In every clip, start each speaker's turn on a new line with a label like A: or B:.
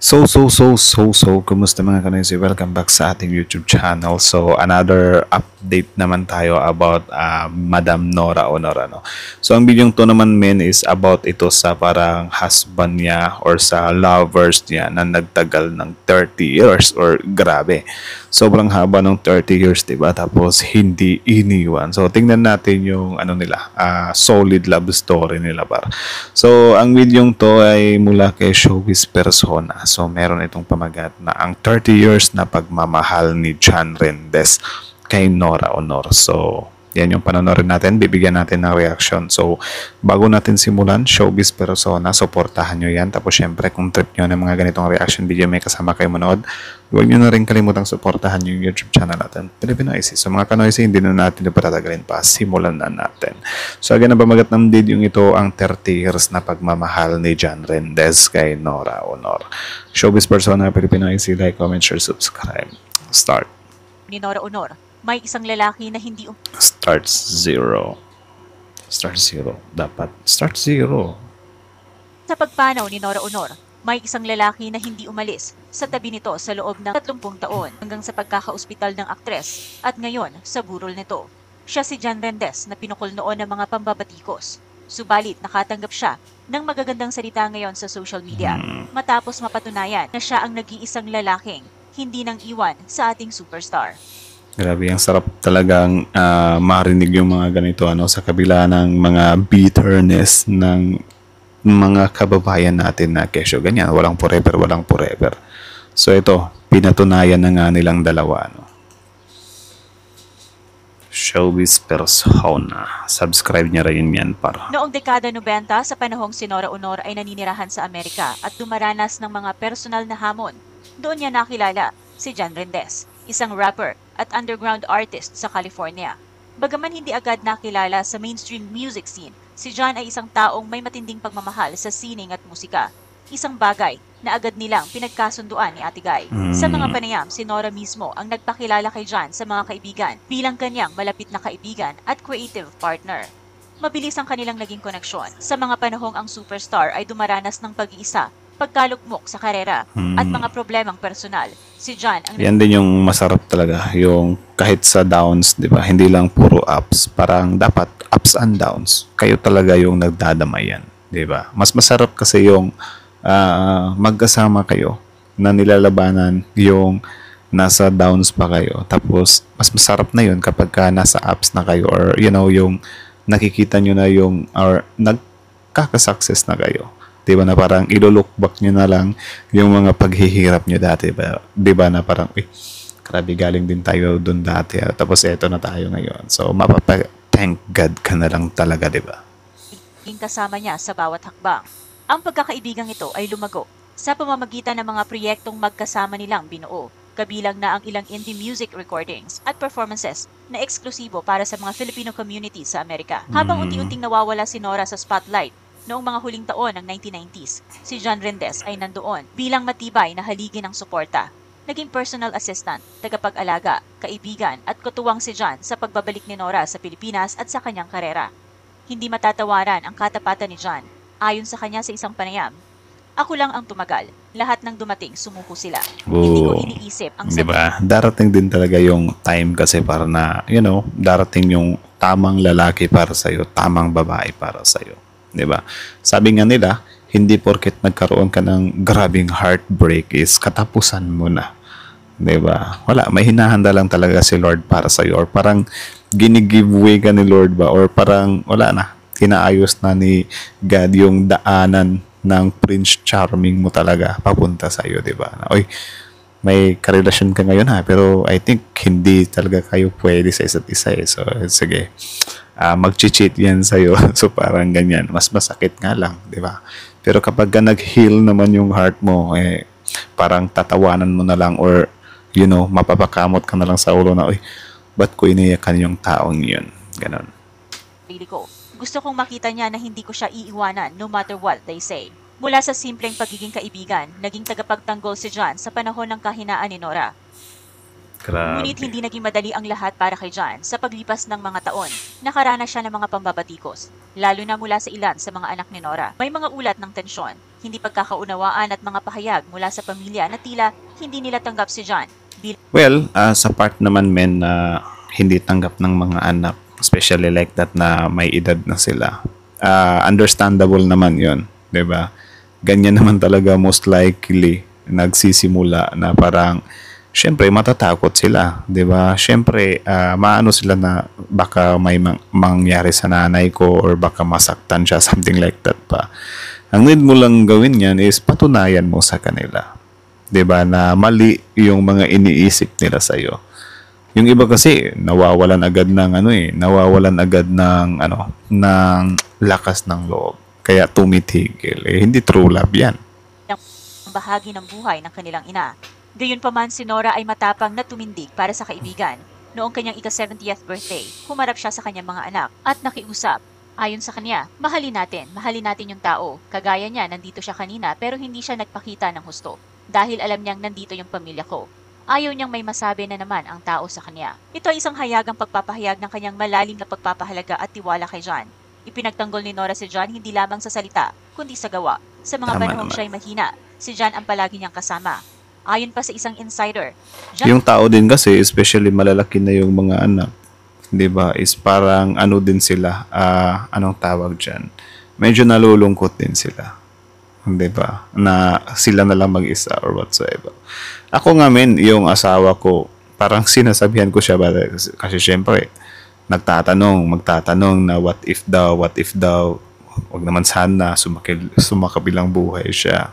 A: Kumusta mga kanoysi? Welcome back sa ating YouTube channel. So, another update naman tayo about Madam Nora Honor, ano. So, ang video to naman men is about ito sa parang husband niya or sa lovers niya na nagtagal ng 30 years or grabe. Sobrang haba ng 30 years, diba? Tapos, hindi iniwan. So, tingnan natin yung ano nila, solid love story nila par. So, ang video to ay mula kay Showbiz Persona. So, meron itong pamagat na ang 30 years na pagmamahal ni John Rendes kay Nora Honor. So, yan yung panonorin natin. Bibigyan natin ng reaction. So, bago natin simulan, Showbiz Persona, supportahan nyo yan. Tapos, syempre, kung trip nyo ng mga ganitong reaction video, may kasama kayo manood, huwag nyo na rin kalimutang supportahan yung YouTube channel natin, Filipino IC. So, mga kanoysi, hindi na natin na patatagalin pa. Simulan na natin. So, again, ang pamagat ng video ito, ang 30 years na pagmamahal ni John Rendes kay Nora Honor. Showbiz Persona, Filipino IC, like, comment, share, subscribe. Start.
B: Ni Nora Honor, may isang lalaki na hindi
A: Start zero. Start zero. Dapat start zero.
B: Sa pagpanaw ni Nora Honor, may isang lalaki na hindi umalis sa tabi nito sa loob ng 30 taon hanggang sa pagkakaospital ng aktres at ngayon sa burol nito. Siya si John Rendes na pinukol noon ng mga pambabatikos. Subalit nakatanggap siya ng magagandang salita ngayon sa social media matapos mapatunayan na siya ang nag-iisang lalaking hindi nang iwan sa ating superstar.
A: Grabe, ang sarap talagang marinig yung mga ganito ano sa kabila ng mga bitterness ng mga kababayan natin na kesyo ganyan, walang forever. So ito, pinatunayan na nga nilang dalawa ano. Showbiz Persona. Subscribe niya rin yan para.
B: Noong dekada 90 sa panahong si Nora Honor ay naninirahan sa Amerika at dumaranas ng mga personal na hamon. Doon niya nakilala si John Rendes, isang rapper at underground artist sa California. Bagaman hindi agad nakilala sa mainstream music scene, si John ay isang taong may matinding pagmamahal sa sining at musika. Isang bagay na agad nilang pinagkasunduan ni Ate Guy. Sa mga panayam, si Nora mismo ang nagpakilala kay John sa mga kaibigan bilang kanyang malapit na kaibigan at creative partner. Mabilis ang kanilang naging koneksyon. Sa mga panahong ang superstar ay dumaranas ng pag-iisa, pagkalukmok sa karera at mga problemang personal. Si John ang
A: yan din yung masarap talaga, yung kahit sa downs, di ba? Hindi lang puro ups, parang dapat ups and downs. Kayo talaga yung nagdadamayan, di ba? Mas masarap kasi yung magkasama kayo na nilalabanan yung nasa downs pa kayo. Tapos mas masarap na yun kapag nasa ups na kayo or you know yung nakikita nyo na yung or nagkakasuccess na kayo. Diba na parang ilo-look back nyo na lang yung mga paghihirap nyo dati. Diba na parang, grabe galing din tayo dun dati. Tapos eto na tayo ngayon. So, thank God ka na lang talaga, diba?
B: kasama niya sa bawat hakbang. Ang pagkakaibigang ito ay lumago sa pamamagitan ng mga proyektong magkasama nilang binuo, kabilang na ang ilang indie music recordings at performances na eksklusibo para sa mga Filipino community sa Amerika. Habang unti-unting nawawala si Nora sa spotlight, noong mga huling taon ng 1990s, si John Rendes ay nandoon bilang matibay na haligi ng suporta. Naging personal assistant, tagapag-alaga, kaibigan at kutuwang si John sa pagbabalik ni Nora sa Pilipinas at sa kanyang karera. Hindi matatawaran ang katapatan ni John. Ayon sa kanya sa isang panayam, "Ako lang ang tumagal. Lahat ng dumating sumuko sila. Hindi ko iniisip ang
A: diba? Darating din talaga yung time kasi para na, you know, darating yung tamang lalaki para sa'yo, tamang babae para sa'yo. Diba? Sabi nga nila, hindi porket nagkaroon ka ng grabing heartbreak is katapusan mo na. Diba? Wala, may hinahanda lang talaga si Lord para sa'yo or parang ginigiveaway ka ni Lord ba or parang wala na, tinaayos na ni God yung daanan ng Prince Charming mo talaga papunta sa'yo, diba? Na, oy, may karelasyon ka ngayon ha, pero I think hindi talaga kayo pwede sa isa't isa eh. So, sige, mag-cheat yan sa'yo. So, parang ganyan. Mas masakit nga lang, di ba? Pero kapag nag-heal naman yung heart mo, eh, parang tatawanan mo na lang or, you know, mapapakamot ka na lang sa ulo na, oy, ba't ko iniyakan yung taong yun? Ganon.
B: Gusto kong makita niya na hindi ko siya iiwanan no matter what they say. Mula sa simpleng pagiging kaibigan, naging tagapagtanggol si John sa panahon ng kahinaan ni Nora. Ngunit hindi naging madali ang lahat para kay John sa paglipas ng mga taon. Nakaranas siya ng mga pambabatikos, lalo na mula sa ilan sa mga anak ni Nora. May mga ulat ng tensyon, hindi pagkakaunawaan at mga pahayag mula sa pamilya na tila hindi nila tanggap si John bilang
A: Well, sa part naman men na hindi tanggap ng mga anak, especially like that na may edad na sila, understandable naman yon, 'di ba? Ganyan naman talaga most likely nagsisimula na parang syempre matatakot sila, 'di ba? Syempre maano sila na baka may mangyari sa nanay ko or baka masaktan siya, something like that pa. Ang need mo lang gawin yan is patunayan mo sa kanila, 'di ba, na mali yung mga iniisip nila sa iyo. Yung iba kasi nawawalan agad ng nawawalan agad ng lakas ng loob. Kaya tumitigil. Hindi true love 'yan.
B: bahagi ng buhay ng kanilang ina. Gayunpaman si Nora ay matapang na tumindig para sa kaibigan. Noong kanyang ika-70th birthday, humarap siya sa kanyang mga anak at nakiusap. Ayon sa kanya, mahalin natin yung tao. Kagaya niya, nandito siya kanina pero hindi siya nagpakita ng husto. Dahil alam niyang nandito yung pamilya ko. Ayaw niyang may masabi na naman ang tao sa kanya. Ito ay isang hayagang pagpapahayag ng kanyang malalim na pagpapahalaga at tiwala kay John. Ipinagtanggol ni Nora si John hindi lamang sa salita, kundi sa gawa. Sa mga panahong siya'y mahina, si John ang palagi niyang kasama. Ayon pa sa isang insider,
A: yung tao din kasi, especially malalaki na yung mga anak, 'di ba, is parang ano din sila, anong tawag diyan? Medyo nalulungkot din sila. 'Di ba? Na sila na lang mag-isa or whatsoever. Ako nga yung asawa ko, parang sinasabihan ko siya kasi syempre magtatanong na what if daw, wag naman sana sumakabilang buhay siya.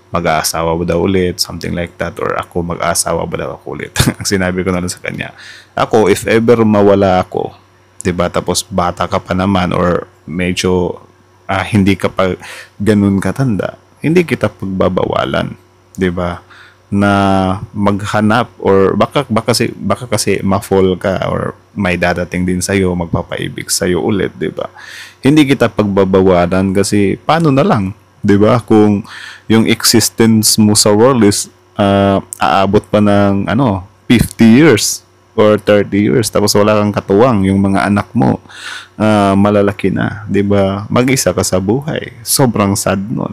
A: Mag-aasawa ba daw ulit, something like that, or ako mag-aasawa ba daw ako ulit. Ang sinabi ko na lang sa kanya, ako, if ever mawala ako, 'di ba, tapos bata ka pa naman or medyo hindi ka pa ganun katanda, hindi kita pagbabawalan, 'di ba, na maghanap or baka kasi ma-fall ka or may dadating din sa'yo, magpapaibig sa'yo ulit, 'di ba? Hindi kita pagbabawalan kasi paano na lang, 'di ba? Kung yung existence mo sa world is aabot pa ng 50 years or 30 years tapos wala kang katuwang, yung mga anak mo malalaki na, 'di ba? Mag-isa ka sa buhay. Sobrang sad nun.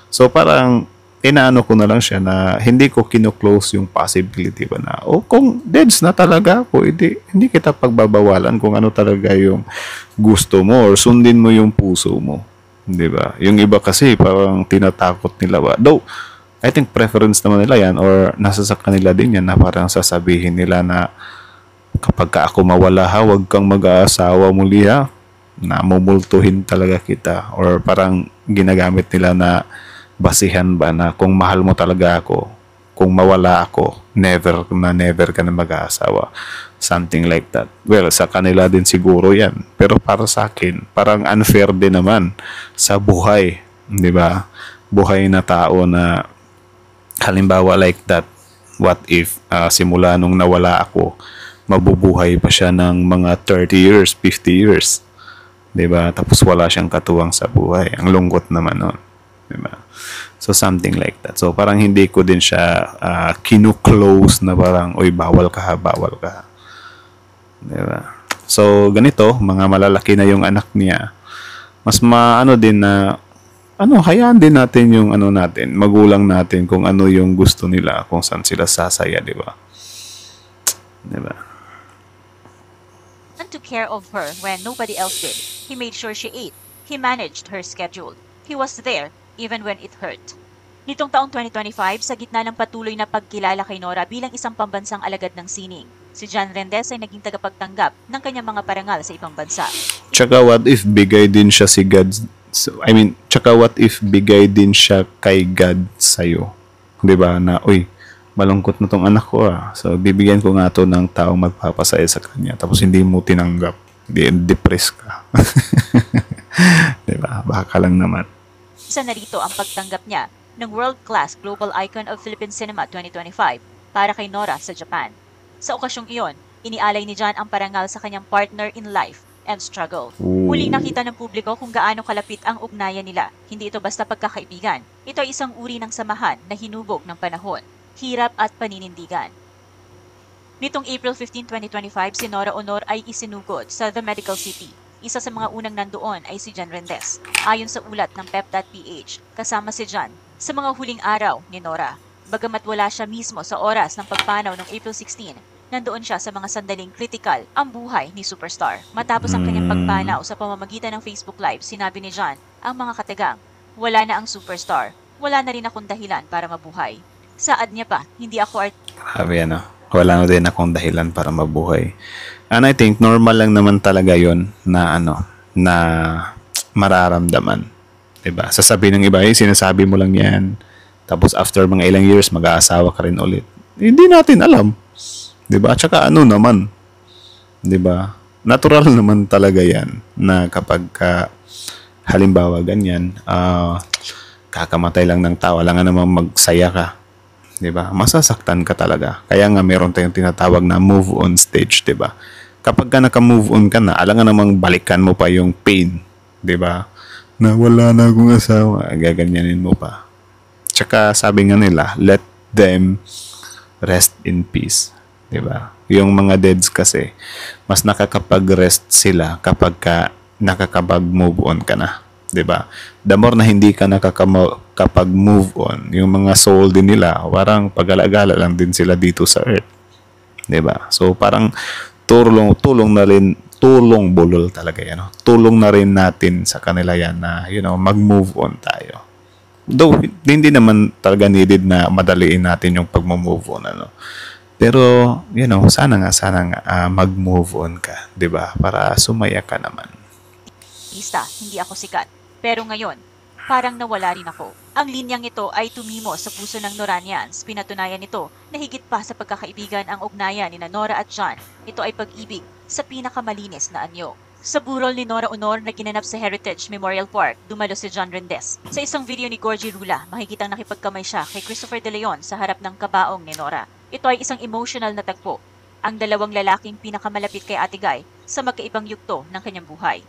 A: So parang inaano ko na lang siya na hindi ko kino-close yung possibility ba na kung deads na talaga ako, hindi kita pagbabawalan kung ano talaga yung gusto mo or sundin mo yung puso mo. 'Di ba? Yung iba kasi parang tinatakot nila ba. Though I think preference naman nila 'yan or nasa sa kanila din 'yan na parang sasabihin nila na kapag ka ako mawala huwag kang mag-aasawa muli na mumultuhin talaga kita, or parang ginagamit nila na basihan ba na kung mahal mo talaga ako, kung mawala ako, never ka na mag-aasawa. Something like that. Well, sa kanila din siguro 'yan. Pero para sa akin, parang unfair din naman sa buhay, 'di ba? Buhay na tao na halimbawa like that. What if simula nung nawala ako, mabubuhay pa siya ng mga 30 years, 50 years. 'Di ba? Tapos wala siyang katuwang sa buhay. Ang lungkot naman nun. 'Di ba? So something like that. So parang hindi ko din siya kinu-close na parang oy bawal ka. Diba? So, ganito, mga malalaki na yung anak niya. Mas maano din na, hayaan din natin yung natin, magulang natin kung ano yung gusto nila, kung saan sila sasaya, di ba? Diba?
B: and took care of her when nobody else did. He made sure she ate. He managed her schedule. He was there even when it hurt. Nitong taong 2025, sa gitna ng patuloy na pagkilala kay Nora bilang isang pambansang alagad ng sining, si John Rendes ay naging tagapagtanggap ng kanyang mga parangal sa ibang bansa.
A: Tsaka what if bigay din siya si God, tsaka what if bigay din siya kay God sa'yo? Diba na, uy, malungkot na tong anak ko So, bibigyan ko nga to ng taong magpapasaya sa kanya. Tapos hindi mo tinanggap. Depress ka. Diba? Baka lang naman.
B: Isa na rito ang pagtanggap niya ng world-class Global Icon of Philippine Cinema 2025 para kay Nora sa Japan. Sa okasyong iyon, inialay ni John ang parangal sa kanyang partner in life and struggle. Muling nakita ng publiko kung gaano kalapit ang ugnayan nila. Hindi ito basta pagkakaibigan. Ito ay isang uri ng samahan na hinubog ng panahon, hirap at paninindigan. Nitong April 15, 2025, si Nora Honor ay isinugod sa The Medical City. Isa sa mga unang nandoon ay si John Rendes. Ayon sa ulat ng pep.ph, kasama si John sa mga huling araw ni Nora. Bagamat wala siya mismo sa oras ng pagpanaw noong April 16, nandoon siya sa mga sandaling kritikal ang buhay ni Superstar. Matapos ang kanyang pagpanaw sa pamamagitan ng Facebook Live, sinabi ni John ang mga kategang, "Wala na ang Superstar. Wala na rin akong dahilan para mabuhay." Saad niya pa, "Hindi ako
A: Grabe ano. Wala na din akong dahilan para mabuhay. And I think normal lang naman talaga yon na na mararamdaman. 'Di ba? Sasabihin ng iba, sinasabi mo lang 'yan. Tapos after mga ilang years mag-aasawa ka rin ulit. Hindi natin alam. 'Di ba? Tsaka naman, 'di ba? Natural naman talaga 'yan na kapag halimbawa ganyan, kakamatay lang ng tao, lang namang magsaya ka. 'Di ba? Masasaktan ka talaga. Kaya nga meron tayong tinatawag na move on stage, 'di ba? Kapag ka naka-move on ka na, alangan namang balikan mo pa yung pain, 'di ba? Na wala na akong asawa, gaganyanin mo pa. Tsaka sabi nga nila, let them rest in peace, 'di ba? Yung mga deads kasi, mas nakakapag-rest sila kapag ka nakakapag-move on ka na. 'Di ba? The more na hindi ka nakakapag-move on, yung mga soul din nila, parang pag-alagala lang din sila dito sa earth. 'Di ba? So parang tulong na rin, tulong bulol talaga yan. Tulong na rin natin sa kanila yan na mag-move on tayo. Though hindi naman talaga needed na madaliin natin yung pag-move on Pero sana nga mag-move on ka, 'di ba? Para sumaya ka naman.
B: hindi ako sikat. Pero ngayon, parang nawala rin ako. Ang linyang ito ay tumimo sa puso ng Noranians. Pinatunayan nito na higit pa sa pagkakaibigan ang ugnayan ni Nora at John. Ito ay pag-ibig sa pinakamalinis na anyo. Sa burol ni Nora Honor na ginanap sa Heritage Memorial Park, dumalo si John Rendes. Sa isang video ni Gorgie Rula, makikitang nakipagkamay siya kay Christopher De Leon sa harap ng kabaong ni Nora. Ito ay isang emotional na tagpo. Ang dalawang lalaking pinakamalapit kay Ate Guy sa magkaibang yugto ng kanyang buhay.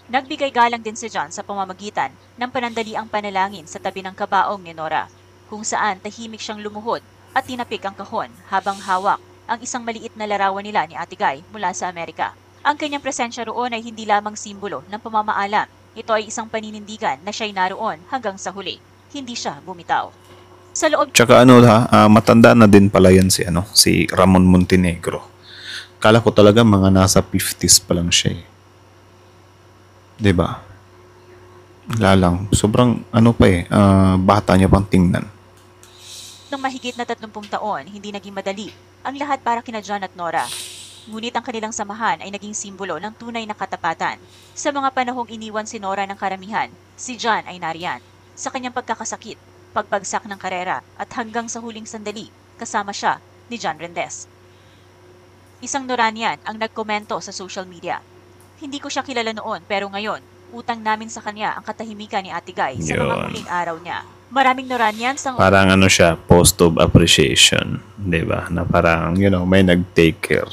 B: Nagbigay galang din si John sa pamamagitan ng panandaliang panalangin sa tabi ng kabaong ni Nora, kung saan tahimik siyang lumuhod at tinapik ang kahon habang hawak ang isang maliit na larawan nila ni Ate Guy mula sa Amerika. Ang kanyang presensya roon ay hindi lamang simbolo ng pamamaalam. Ito ay isang paninindigan na siya'y naroon hanggang sa huli. Hindi siya bumitaw. Sa loob...
A: Tsaka matanda na din pala yan si Ramon Montenegro. Kala ko talaga mga nasa 50s pa lang siya 'Di ba? Lalang, sobrang bata niya pang tingnan.
B: Nang mahigit na 30 taon, hindi naging madali ang lahat para kina John at Nora. Ngunit ang kanilang samahan ay naging simbolo ng tunay na katapatan. Sa mga panahong iniwan si Nora ng karamihan, si John ay nariyan. Sa kanyang pagkakasakit, pagbagsak ng karera at hanggang sa huling sandali, kasama siya ni John Rendes. Isang Noranian ang nagkomento sa social media. "Hindi ko siya kilala noon pero ngayon, utang namin sa kanya ang katahimikan ni Ate Guy sa mga huling araw niya." Maraming Noranians ang...
A: Parang siya, post of appreciation. 'Di ba? Na parang, may nag-take care.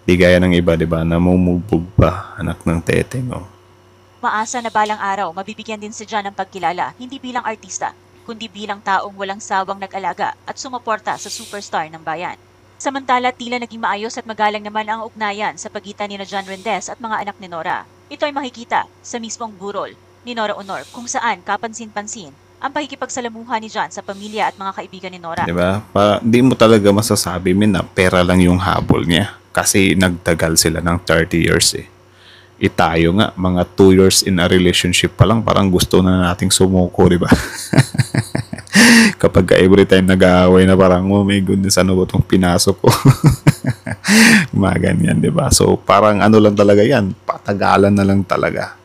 A: Di gaya ng iba, 'di ba? Namumugbog pa, anak ng teteng.
B: Maasa na balang araw, mabibigyan din si John ng pagkilala, hindi bilang artista, kundi bilang taong walang sawang nag-alaga at sumuporta sa superstar ng bayan. Samantala, tila naging maayos at magalang naman ang ugnayan sa pagitan ni John Rendes at mga anak ni Nora. Ito ay makikita sa mismong burol ni Nora Honor, kung saan kapansin-pansin ang pakikipagsalamuha ni John sa pamilya at mga kaibigan ni Nora.
A: Diba? Di mo talaga masasabi na pera lang yung habol niya. Kasi nagtagal sila ng 30 years Tayo nga, mga 2 years in a relationship pa lang, parang gusto na nating sumuko, diba? Kapag every time nag-aaway na parang, oh my goodness, ano ba itong pinasok ko? Mga ganyan, diba? So, parang lang talaga yan. Patagalan na lang talaga.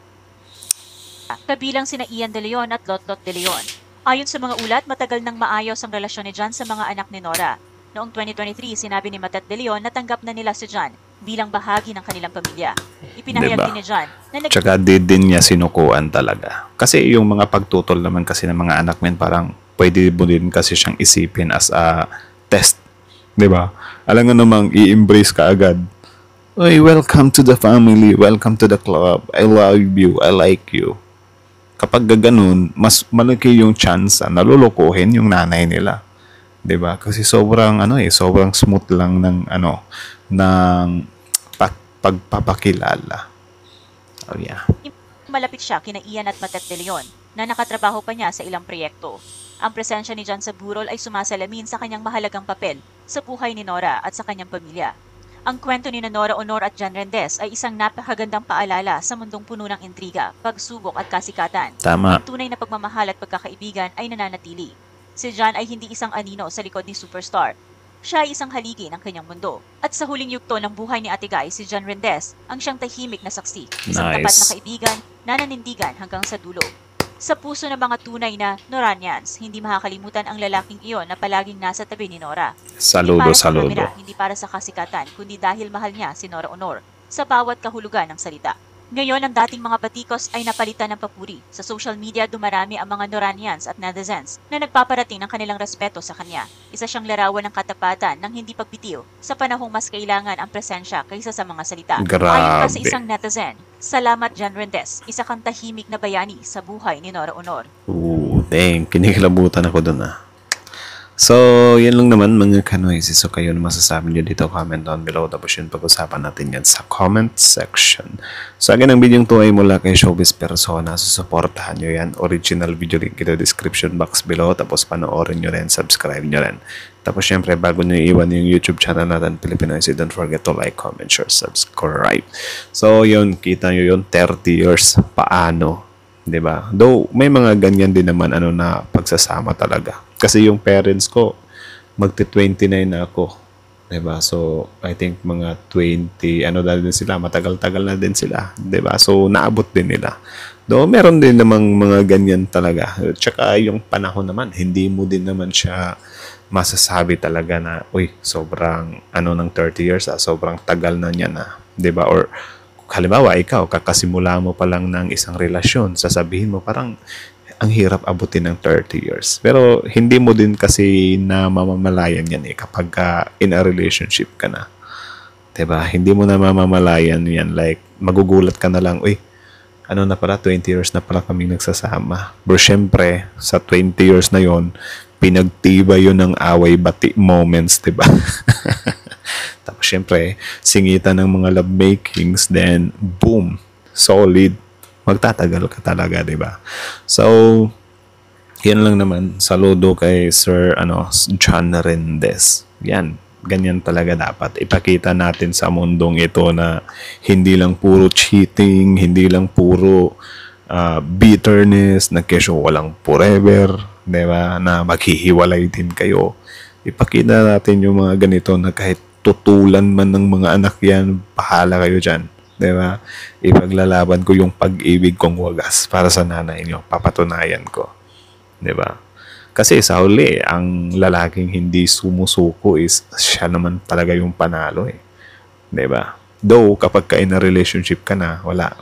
B: Kabilang sina Ian De Leon at Lotlot De Leon. Ayon sa mga ulat, matagal nang maayos ang relasyon ni John sa mga anak ni Nora. Noong 2023, sinabi ni Matat De Leon na tanggap na nila si John bilang bahagi ng kanilang pamilya. Ipinahayag din ni John na
A: Tsaka din niya sinukuan talaga. Kasi yung mga pagtutol naman kasi ng mga anak men, parang pwede mo din kasi siyang isipin as a test. 'Di ba? Alam nga namang i-embrace ka agad. Oy, welcome to the family, welcome to the club. I love you, I like you. Kapag ganoon, mas malaki yung chance na lulukuhin yung nanay nila. 'Di ba? Kasi sobrang sobrang smooth lang ng ng pagpapakilala. So yeah.
B: Malapit siya kina Ian at Matet de Leon na nakatrabaho pa niya sa ilang proyekto. Ang presensya ni John sa burol ay sumasalamin sa kanyang mahalagang papel sa buhay ni Nora at sa kanyang pamilya. Ang kwento ni Nora Honor at John Rendez ay isang napakagandang paalala sa mundong puno ng intriga, pagsubok at kasikatan.
A: Tama.
B: Ang tunay na pagmamahal at pagkakaibigan ay nananatili. Si John ay hindi isang anino sa likod ni superstar. Siya ay isang haligi ng kanyang mundo. At sa huling yugto ng buhay ni Ate Guy, si John Rendez ang siyang tahimik na saksi. Isang tapat na kaibigan na nanindigan hanggang sa dulo. Sa puso ng mga tunay na Noranians, hindi makakalimutan ang lalaking iyon na palaging nasa tabi ni Nora.
A: Saludo,
B: Hindi para sa
A: saludo.
B: kamera, hindi para sa kasikatan, kundi dahil mahal niya si Nora Honor sa bawat kahulugan ng salita. Ngayon, ang dating mga batikos ay napalitan ng papuri. Sa social media, dumarami ang mga Noranians at netizens na nagpaparating ng kanilang respeto sa kanya. Isa siyang larawan ng katapatan ng hindi pagbitiw sa panahong mas kailangan ang presensya kaysa sa mga salita.
A: Grabe.
B: Ayon pa sa isang netizen, "Salamat John Rendez, isa kang tahimik na bayani sa buhay ni Nora Honor."
A: Ooh, dang, kinikilabutan ako dun ah. So, yan lang naman mga kanoises. So, kayo na masasabi nyo dito, comment down below. Tapos yun, pag-usapan natin yan sa comment section. So, again, ang video to ay mula kay Showbiz Persona. So, supportahan nyo yan. Original video link ito description box below. Tapos, panoorin nyo rin, subscribe nyo rin. Tapos, syempre, bago nyo iwan yung YouTube channel natin, Pilipinoise, don't forget to like, comment, share, subscribe. So, yun, kita nyo yun, 30 years, paano? 'Di ba? Though may mga ganyan din naman na pagsasama talaga. Kasi yung parents ko magti-29 na ako. 'Di ba? So I think mga 20 na din sila, matagal-tagal na din sila, 'di ba? So naabot din nila. Though meron din namang mga ganyan talaga. Tsaka yung panahon naman, hindi mo din naman siya masasabi talaga na uy, sobrang ng 30 years sobrang tagal na niya na, 'di ba? Or halimbawa, ikaw, kakasimula mo pa lang ng isang relasyon, sasabihin mo parang ang hirap abutin ng 30 years. Pero hindi mo din kasi na mamamalayan yan kapag in a relationship ka na. 'Di ba? Hindi mo na mamamalayan yan. Like, magugulat ka na lang, uy, na pala, 20 years na pala kaming nagsasama. Pero syempre, sa 20 years na yon, pinagtiba yun ng away-bati moments, 'di ba? Tapos syempre, singitan ng mga love makings, then boom, solid, magtatagal ka talaga, 'di ba? So, yan lang naman. Saludo kay Sir John Rendez. Yan, ganyan talaga dapat. Ipakita natin sa mundong ito na hindi lang puro cheating, hindi lang puro bitterness, na kesyo walang forever, 'di ba? Na maghihiwalay din kayo. Ipakita natin yung mga ganito na kahit tutulan man ng mga anak yan, bahala kayo dyan. Diba? Ipaglalaban ko yung pag-ibig kong wagas para sa nanay nyo. Papatunayan ko. Diba? Kasi sa huli, ang lalaking hindi sumusuko is siya naman talaga yung panalo eh. Diba? Though, kapag ka in a relationship ka na, wala.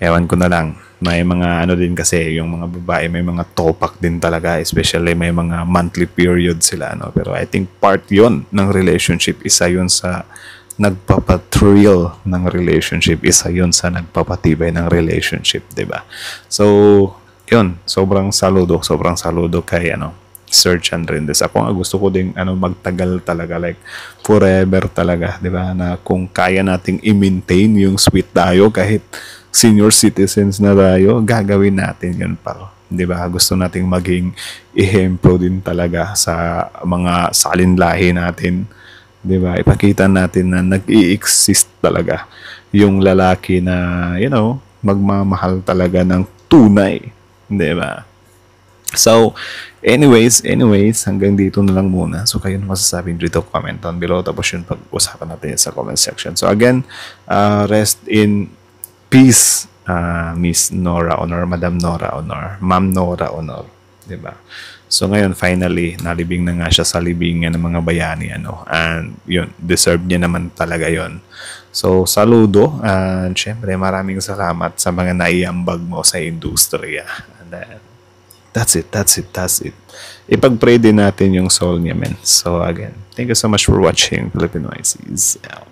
A: Ewan ko na lang. May mga din kasi, yung mga babae, may mga topak din talaga, especially may mga monthly period sila, Pero I think part yon ng relationship, isa yon sa nagpapatrial ng relationship, isa yon sa nagpapatibay ng relationship, 'di ba? So, yun, sobrang saludo kay Sir John Rendez. Ako nga gusto ko ding magtagal talaga, like forever talaga, 'di ba? Na kung kaya nating i-maintain yung sweet tayo kahit senior citizens na tayo, gagawin natin yun pa. 'Di ba? Gusto nating maging ehemplo din talaga sa mga salinlahi natin. 'Di ba? Ipakita natin na nag-i-exist talaga yung lalaki na, magmamahal talaga ng tunay. 'Di ba? So, anyways, hanggang dito na lang muna. So, kayo na masasabi dito, comment down below. Tapos yun, pag-usapan natin sa comment section. So, again, rest in peace, Miss Nora Honor, Madam Nora Honor, Ma'am Nora Honor, 'di ba? So ngayon finally nalibing na nga siya sa libingan ng mga bayani and yun, deserve niya naman talaga 'yon. So saludo, and syempre maraming salamat sa mga naiambag mo sa industriya. And that's it. Ipag-pray din natin yung soul niya, men. So again, thank you so much for watching. Filipinoises out.